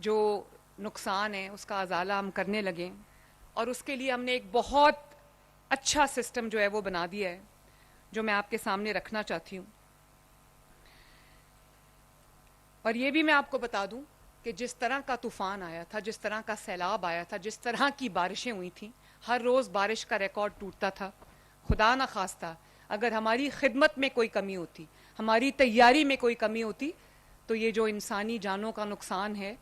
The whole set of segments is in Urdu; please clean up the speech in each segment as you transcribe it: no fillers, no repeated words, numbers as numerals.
جو نقصان ہے اس کا ازالہ ہم کرنے لگیں، اور اس کے لیے ہم نے ایک بہت اچھا سسٹم جو ہے وہ بنا دیا ہے، جو میں آپ کے سامنے رکھنا چاہتی ہوں. اور یہ بھی میں آپ کو بتا دوں کہ جس طرح کا طوفان آیا تھا، جس طرح کا سیلاب آیا تھا، جس طرح کی بارشیں ہوئی تھیں، ہر روز بارش کا ریکارڈ ٹوٹتا تھا. خدا نہ خواستہ اگر ہماری خدمت میں کوئی کمی ہوتی، ہماری تیاری میں کوئی کمی ہوتی، تو یہ جو انسانی جانوں کا نقصان ہے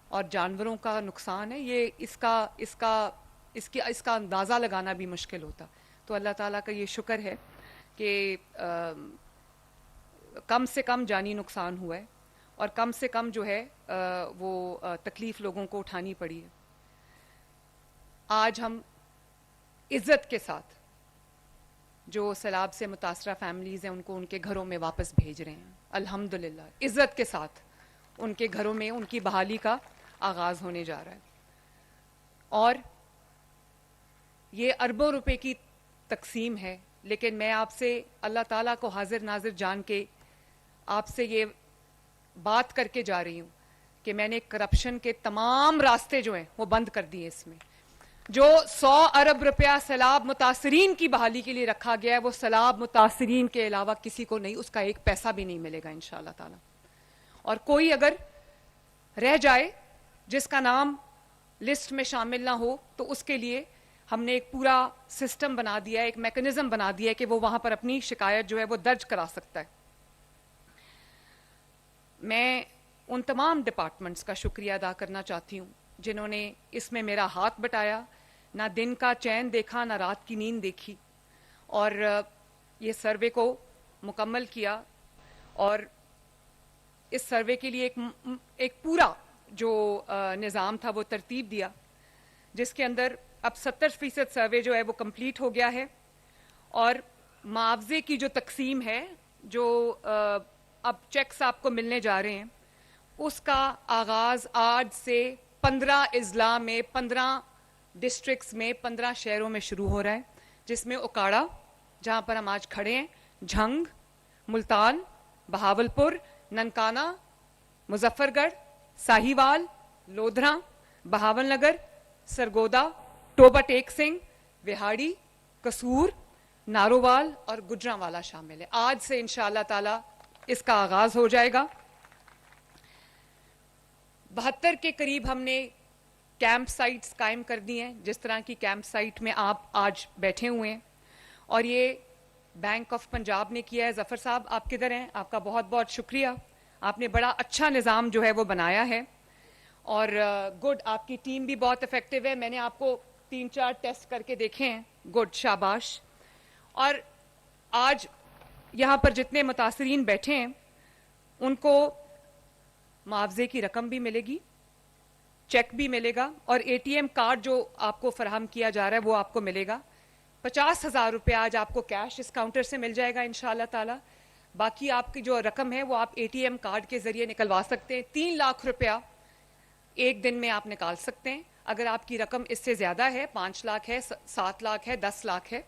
اور جانوروں کا نقصان ہے، یہ اس کا اندازہ لگانا بھی مشکل ہوتا. تو اللہ تعالیٰ کا یہ شکر ہے کہ کم سے کم جانی نقصان ہوا ہے، اور کم سے کم جو ہے وہ تکلیف لوگوں کو اٹھانی پڑی ہے. آج ہم عزت کے ساتھ جو سیلاب سے متاثرہ فیملیز ہیں ان کو ان کے گھروں میں واپس بھیج رہے ہیں. الحمدللہ عزت کے ساتھ ان کے گھروں میں ان کی بحالی کا آغاز ہونے جا رہا ہے. اور یہ اربوں روپے کی تقسیم ہے، لیکن میں آپ سے اللہ تعالیٰ کو حاضر ناظر جان کے آپ سے یہ بات کر کے جا رہی ہوں کہ میں نے کرپشن کے تمام راستے جو ہیں وہ بند کر دیے. اس میں جو 100 ارب روپیہ سیلاب متاثرین کی بحالی کے لیے رکھا گیا ہے، وہ سیلاب متاثرین کے علاوہ کسی کو نہیں، اس کا ایک پیسہ بھی نہیں ملے گا انشاءاللہ تعالی. اور کوئی اگر رہ جائے جس کا نام لسٹ میں شامل نہ ہو، تو اس کے لیے ہم نے ایک پورا سسٹم بنا دیا ہے، ایک میکنزم بنا دیا ہے کہ وہ وہاں پر اپنی شکایت جو ہے وہ درج کرا سکتا ہے. میں ان تمام ڈپارٹمنٹس کا شکریہ ادا کرنا چاہتی ہوں جنہوں نے اس میں میرا ہاتھ بٹایا، نہ دن کا چین دیکھا نہ رات کی نیند دیکھی، اور یہ سروے کو مکمل کیا. اور اس سروے کے لیے ایک پورا جو نظام تھا وہ ترتیب دیا، جس کے اندر اب 70% سروے جو ہے وہ کمپلیٹ ہو گیا ہے. اور معاوضے کی جو تقسیم ہے، جو اب چیکس آپ کو ملنے جا رہے ہیں، اس کا آغاز آج سے 15 اضلاع میں، 15 ڈسٹرکٹس میں، 15 شہروں میں شروع ہو رہا ہے، جس میں اکاڑا جہاں پر ہم آج کھڑے ہیں، جھنگ، ملتان، بہاولپور، ننکانہ، مظفر گڑھ، ساہیوال، لودھرا، بہاول نگر، سرگودا، ٹوبہ ٹیک سنگھ، وہاڑی، قصور، نارووال اور گجرانوالا شامل ہے. آج سے انشاءاللہ تعالی اس کا آغاز ہو جائے گا. 72 کے قریب ہم نے کیمپ سائٹس قائم کر دی ہیں، جس طرح کی کیمپ سائٹ میں آپ آج بیٹھے ہوئے ہیں. اور یہ بینک آف پنجاب نے کیا ہے. ظفر صاحب آپ کدھر ہیں؟ آپ کا بہت بہت شکریہ، آپ نے بڑا اچھا نظام جو ہے وہ بنایا ہے. اور گڈ، آپ کی ٹیم بھی بہت افیکٹو ہے. میں نے آپ کو 3-4 ٹیسٹ کر کے دیکھے ہیں. گڈ، شاباش. اور آج یہاں پر جتنے متاثرین بیٹھے ہیں ان کو معاوضے کی رقم بھی ملے گی، چیک بھی ملے گا، اور اے ٹی ایم کارڈ جو آپ کو فراہم کیا جا رہا ہے وہ آپ کو ملے گا. 50,000 روپے آج آپ کو کیش اس کاؤنٹر سے مل جائے گا انشاءاللہ تعالی. باقی آپ کی جو رقم ہے وہ آپ اے ٹی ایم کارڈ کے ذریعے نکلوا سکتے ہیں. 3 لاکھ روپیہ ایک دن میں آپ نکال سکتے ہیں. اگر آپ کی رقم اس سے زیادہ ہے، 5 لاکھ ہے، 7 لاکھ ہے، 10 لاکھ ہے.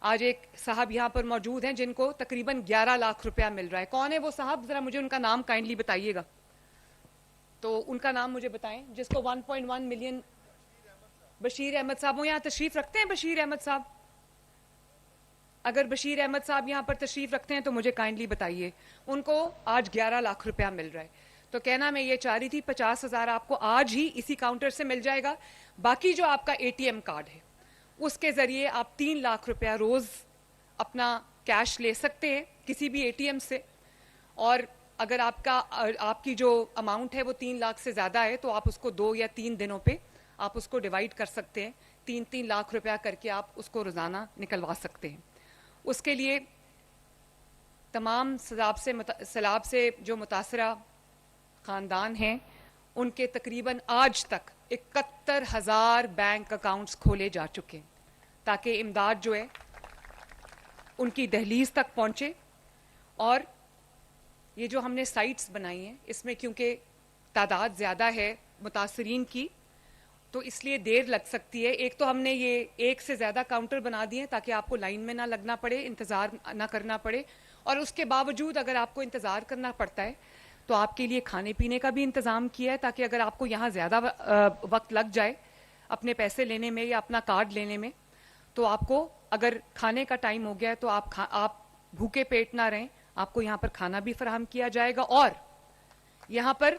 آج ایک صاحب یہاں پر موجود ہیں جن کو تقریباً 11 لاکھ روپیہ مل رہا ہے. کون ہے وہ صاحب؟ ذرا مجھے ان کا نام کائنڈلی بتائیے گا. تو ان کا نام مجھے بتائیں جس کو 1.1 ملین. بشیر احمد صاحب وہ یہاں تشریف رکھتے ہیں؟ بشیر احمد صاحب، اگر بشیر احمد صاحب یہاں پر تشریف رکھتے ہیں تو مجھے کائنڈلی بتائیے. ان کو آج 11 لاکھ روپیہ مل رہا ہے. تو کہنا میں یہ چاہ رہی تھی 50,000 آپ کو آج ہی اسی کاؤنٹر سے مل جائے گا. باقی جو آپ کا اے ٹی ایم کارڈ ہے اس کے ذریعے آپ 3 لاکھ روپیہ روز اپنا کیش لے سکتے ہیں کسی بھی اے ٹی ایم سے. اور اگر آپ کی جو اماؤنٹ ہے وہ 3 لاکھ سے زیادہ ہے تو آپ اس کو 2 یا 3 دنوں پہ آپ اس کو ڈیوائڈ کر سکتے ہیں. 3 لاکھ روپیہ کر کے آپ اس کو روزانہ نکلوا سکتے ہیں. اس کے لیے تمام سیلاب سے جو متاثرہ خاندان ہیں ان کے تقریباً آج تک 71,000 بینک اکاؤنٹس کھولے جا چکے ہیں تاکہ امداد جو ہے ان کی دہلیز تک پہنچے. اور یہ جو ہم نے سائٹس بنائی ہیں اس میں کیونکہ تعداد زیادہ ہے متاثرین کی تو اس لیے دیر لگ سکتی ہے. ایک تو ہم نے یہ ایک سے زیادہ کاؤنٹر بنا دیے تاکہ آپ کو لائن میں نہ لگنا پڑے، انتظار نہ کرنا پڑے. اور اس کے باوجود اگر آپ کو انتظار کرنا پڑتا ہے تو آپ کے لیے کھانے پینے کا بھی انتظام کیا ہے تاکہ اگر آپ کو یہاں زیادہ وقت لگ جائے اپنے پیسے لینے میں یا اپنا کارڈ لینے میں تو آپ کو اگر کھانے کا ٹائم ہو گیا ہے تو آپ بھوکے پیٹ نہ رہیں, آپ کو یہاں پر کھانا بھی فراہم کیا جائے گا. اور یہاں پر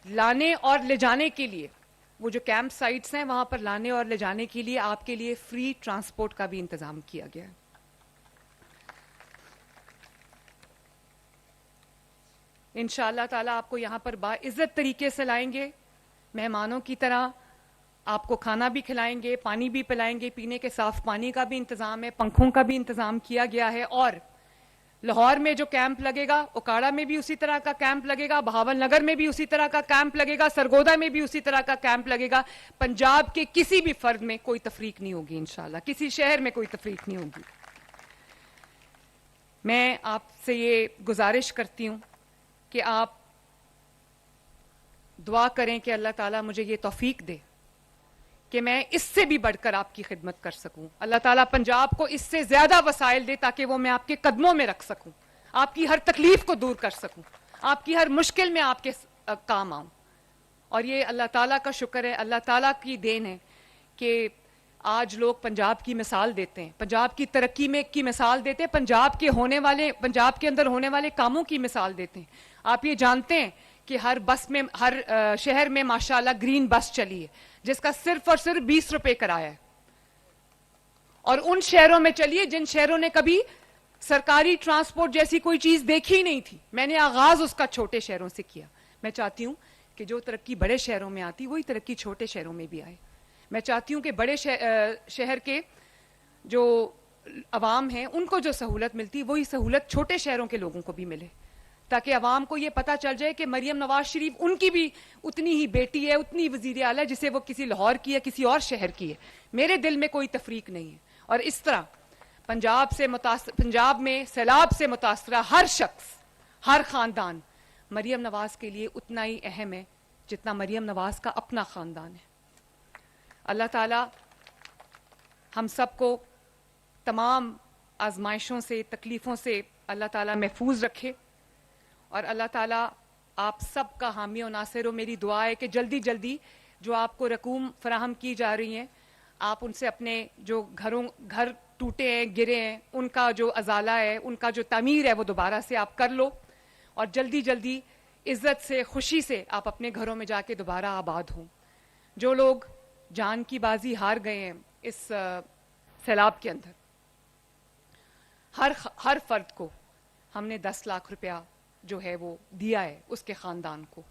لانے اور لے جانے کے لیے وہ جو کیمپ سائٹس ہیں وہاں پر لانے اور لے جانے کے لیے آپ کے لیے فری ٹرانسپورٹ کا بھی انتظام کیا گیا ہے. انشاءاللہ تعالیٰ آپ کو یہاں پر باعزت طریقے سے لائیں گے, مہمانوں کی طرح آپ کو کھانا بھی کھلائیں گے, پانی بھی پلائیں گے, پینے کے صاف پانی کا بھی انتظام ہے, پنکھوں کا بھی انتظام کیا گیا ہے. اور لاہور میں جو کیمپ لگے گا, اوکاڑا میں بھی اسی طرح کا کیمپ لگے گا, بہاول نگر میں بھی اسی طرح کا کیمپ لگے گا, سرگودا میں بھی اسی طرح کا کیمپ لگے گا. پنجاب کے کسی بھی فرد میں کوئی تفریق نہیں ہوگی انشاءاللہ, کسی شہر میں کوئی تفریق نہیں ہوگی. میں آپ سے یہ گزارش کرتی ہوں کہ آپ دعا کریں کہ اللہ تعالیٰ مجھے یہ توفیق دے کہ میں اس سے بھی بڑھ کر آپ کی خدمت کر سکوں. اللہ تعالیٰ پنجاب کو اس سے زیادہ وسائل دے تاکہ وہ میں آپ کے قدموں میں رکھ سکوں, آپ کی ہر تکلیف کو دور کر سکوں, آپ کی ہر مشکل میں آپ کے کام آؤں. اور یہ اللہ تعالیٰ کا شکر ہے, اللہ تعالیٰ کی دین ہے کہ آج لوگ پنجاب کی مثال دیتے ہیں, پنجاب کی ترقی میں کی مثال دیتے ہیں, پنجاب کے اندر ہونے والے کاموں کی مثال دیتے ہیں. آپ یہ جانتے ہیں کہ ہر شہر میں ماشاءاللہ گرین بس چلی ہے جس کا صرف اور صرف 20 روپے کرایہ ہے, اور ان شہروں میں چلیے جن شہروں نے کبھی سرکاری ٹرانسپورٹ جیسی کوئی چیز دیکھی ہی نہیں تھی. میں نے آغاز اس کا چھوٹے شہروں سے کیا. میں چاہتی ہوں کہ جو ترقی بڑے شہروں میں آتی وہی ترقی چھوٹے شہروں میں بھی آئے. میں چاہتی ہوں کہ بڑے شہر کے جو عوام ہیں ان کو جو سہولت ملتی وہی سہولت چھوٹے شہروں کے لوگوں کو بھی ملے, تاکہ عوام کو یہ پتا چل جائے کہ مریم نواز شریف ان کی بھی اتنی ہی بیٹی ہے, اتنی وزیر اعلیٰ جسے وہ کسی لاہور کی ہے کسی اور شہر کی ہے. میرے دل میں کوئی تفریق نہیں ہے. اور اس طرح پنجاب میں سیلاب سے متاثرہ ہر شخص, ہر خاندان مریم نواز کے لیے اتنا ہی اہم ہے جتنا مریم نواز کا اپنا خاندان ہے. اللہ تعالیٰ ہم سب کو تمام آزمائشوں سے, تکلیفوں سے اللہ تعالیٰ محفوظ رکھے, اور اللہ تعالیٰ آپ سب کا حامی و ناصر ہو. میری دعا ہے کہ جلدی جلدی جو آپ کو رقوم فراہم کی جا رہی ہیں آپ ان سے اپنے جو گھر ٹوٹے ہیں, گرے ہیں, ان کا جو ازالہ ہے, ان کا جو تعمیر ہے وہ دوبارہ سے آپ کر لو, اور جلدی جلدی عزت سے, خوشی سے آپ اپنے گھروں میں جا کے دوبارہ آباد ہوں. جو لوگ جان کی بازی ہار گئے ہیں اس سیلاب کے اندر, ہر فرد کو ہم نے 10 لاکھ روپیہ جو ہے وہ دیا ہے اس کے خاندان کو,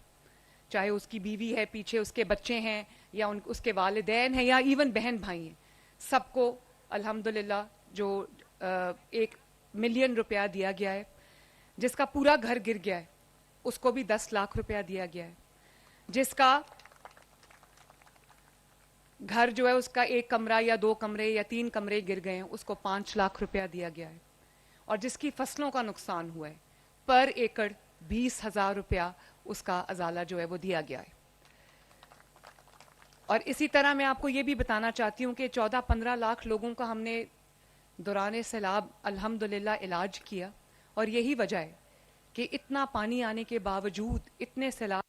چاہے اس کی بیوی ہے, پیچھے اس کے بچے ہیں, یا اس کے والدین ہیں, یا ایون بہن بھائی ہیں, سب کو الحمدللہ جو 1 ملین روپیہ دیا گیا ہے. جس کا پورا گھر گر گیا ہے اس کو بھی 10 لاکھ روپیہ دیا گیا ہے. جس کا گھر جو ہے اس کا 1 کمرہ یا 2 کمرے یا 3 کمرے گر گئے ہیں اس کو 5 لاکھ روپیہ دیا گیا ہے. اور جس کی فصلوں کا نقصان ہوا ہے پر ایکڑ 20,000 روپیہ اس کا ازالہ جو ہے وہ دیا گیا ہے. اور اسی طرح میں آپ کو یہ بھی بتانا چاہتی ہوں کہ 14-15 لاکھ لوگوں کا ہم نے دوران سیلاب الحمدللہ علاج کیا, اور یہی وجہ ہے کہ اتنا پانی آنے کے باوجود اتنے سیلاب.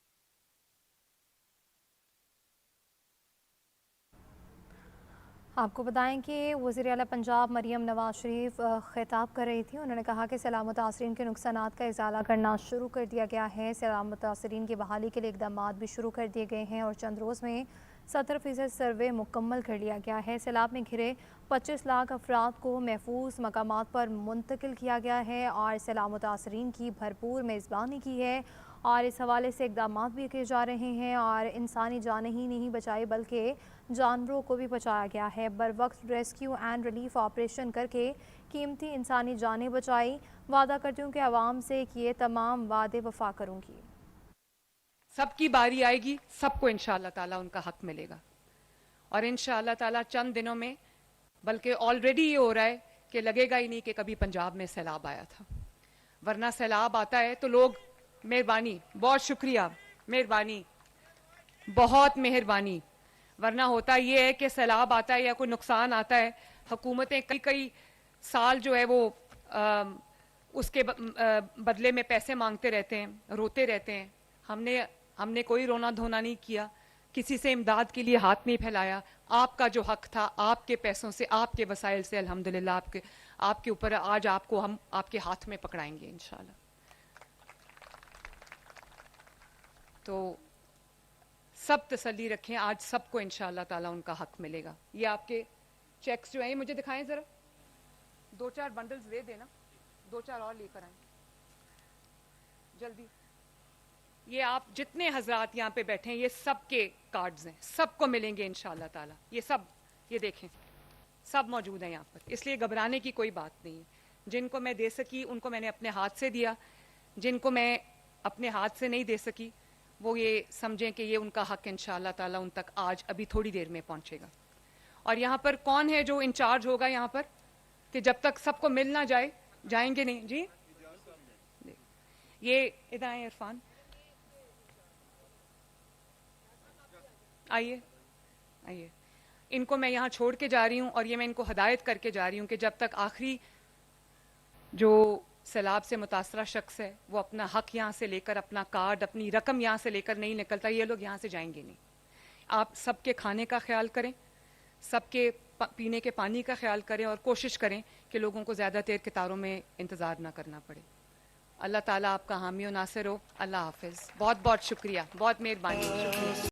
آپ کو بتائیں کہ وزیر اعلیٰ پنجاب مریم نواز شریف خطاب کر رہی تھی. انہوں نے کہا کہ سیلاب متاثرین کے نقصانات کا ازالہ کرنا شروع کر دیا گیا ہے. سیلاب متاثرین کی بحالی کے لیے اقدامات بھی شروع کر دیے گئے ہیں, اور چند روز میں 70% سروے مکمل کر لیا گیا ہے. سیلاب میں گھرے 25 لاکھ افراد کو محفوظ مقامات پر منتقل کیا گیا ہے, اور سیلاب متاثرین کی بھرپور میزبانی کی ہے, اور اس حوالے سے اقدامات بھی کیے جا رہے ہیں, اور انسانی جانیں ہی نہیں بچائی بلکہ جانوروں کو بھی بچایا گیا ہے. بر وقت ریسکیو اینڈ ریلیف آپریشن کر کے قیمتی انسانی جانیں بچائی. وعدہ کرتی ہوں کہ عوام سے کیے تمام وعدے وفا کروں گی. سب کی باری آئے گی, سب کو انشاءاللہ تعالیٰ ان کا حق ملے گا, اور انشاءاللہ تعالیٰ چند دنوں میں, بلکہ آلریڈی یہ ہو رہا ہے کہ لگے گا ہی نہیں کہ کبھی پنجاب میں سیلاب آیا تھا. ورنہ سیلاب آتا ہے تو لوگ مہربانی, بہت شکریہ, مہربانی, بہت مہربانی. ورنہ ہوتا یہ ہے کہ سیلاب آتا ہے یا کوئی نقصان آتا ہے, حکومتیں کئی سال جو ہے وہ اس کے بدلے میں پیسے مانگتے رہتے ہیں, روتے رہتے ہیں. ہم نے کوئی رونا دھونا نہیں کیا, کسی سے امداد کے لیے ہاتھ نہیں پھیلایا. آپ کا جو حق تھا آپ کے پیسوں سے, آپ کے وسائل سے, الحمدللہ آپ کے اوپر آج آپ کو ہم آپ کے ہاتھ میں پکڑائیں گے انشاءاللہ. تو سب تسلی رکھیں, آج سب کو انشاءاللہ تعالیٰ ان کا حق ملے گا. یہ آپ کے چیکس جو ہیں یہ مجھے دکھائیں ذرا, 2-4 بنڈلز دے دینا, 2-4 اور لے کر آئیں جلدی. یہ آپ جتنے حضرات یہاں پہ بیٹھے ہیں یہ سب کے کارڈز ہیں, سب کو ملیں گے انشاءاللہ تعالیٰ. یہ سب, یہ دیکھیں سب موجود ہیں یہاں پر, اس لیے گھبرانے کی کوئی بات نہیں ہے. جن کو میں دے سکی ان کو میں نے اپنے ہاتھ سے دیا, جن کو میں اپنے ہاتھ سے نہیں دے سکی وہ یہ سمجھیں کہ یہ ان کا حق انشاءاللہ تعالیٰ ان تک آج ابھی تھوڑی دیر میں پہنچے گا. اور یہاں پر کون ہے جو انچارج ہوگا یہاں پر, کہ جب تک سب کو مل نہ جائے جائیں گے نہیں؟ جی یہ ادھر آئیں عرفان, آئیے آئیے. ان کو میں یہاں چھوڑ کے جا رہی ہوں اور یہ میں ان کو ہدایت کر کے جا رہی ہوں کہ جب تک آخری جو سیلاب سے متاثرہ شخص ہے وہ اپنا حق یہاں سے لے کر, اپنا کارڈ, اپنی رقم یہاں سے لے کر نہیں نکلتا, یہ لوگ یہاں سے جائیں گے نہیں. آپ سب کے کھانے کا خیال کریں, سب کے پینے کے پانی کا خیال کریں, اور کوشش کریں کہ لوگوں کو زیادہ دیر قطاروں میں انتظار نہ کرنا پڑے. اللہ تعالیٰ آپ کا حامی و ناصر ہو. اللہ حافظ. بہت بہت شکریہ, بہت مہربانی, شکریہ.